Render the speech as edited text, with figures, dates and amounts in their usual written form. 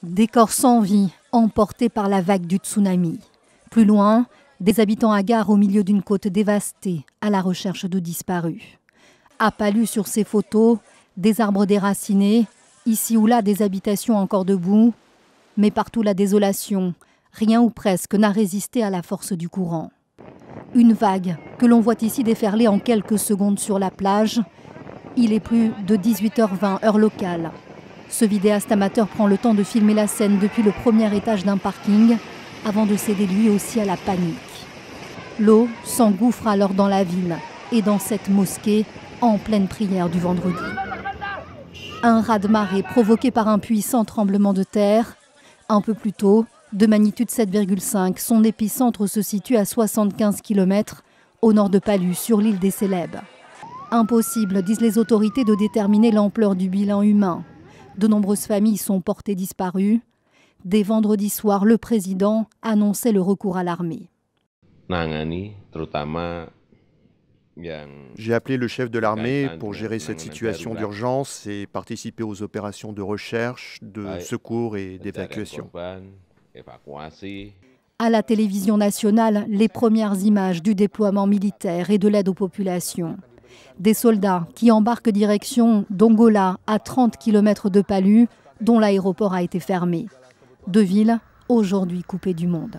Des corps sans vie, emportés par la vague du tsunami. Plus loin, des habitants hagards au milieu d'une côte dévastée, à la recherche de disparus. À Palu sur ces photos, des arbres déracinés, ici ou là des habitations encore debout, mais partout la désolation, rien ou presque n'a résisté à la force du courant. Une vague que l'on voit ici déferler en quelques secondes sur la plage. Il est plus de 18h20, heure locale. Ce vidéaste amateur prend le temps de filmer la scène depuis le premier étage d'un parking avant de céder lui aussi à la panique. L'eau s'engouffre alors dans la ville et dans cette mosquée en pleine prière du vendredi. Un raz-de-marée provoqué par un puissant tremblement de terre. Un peu plus tôt, de magnitude 7,5, son épicentre se situe à 75 km au nord de Palu, sur l'île des Célèbes. Impossible, disent les autorités, de déterminer l'ampleur du bilan humain. De nombreuses familles sont portées disparues. Dès vendredi soir, le président annonçait le recours à l'armée. J'ai appelé le chef de l'armée pour gérer cette situation d'urgence et participer aux opérations de recherche, de secours et d'évacuation. À la télévision nationale, les premières images du déploiement militaire et de l'aide aux populations. Des soldats qui embarquent direction Dongola, à 30 km de Palu, dont l'aéroport a été fermé. Deux villes aujourd'hui coupées du monde.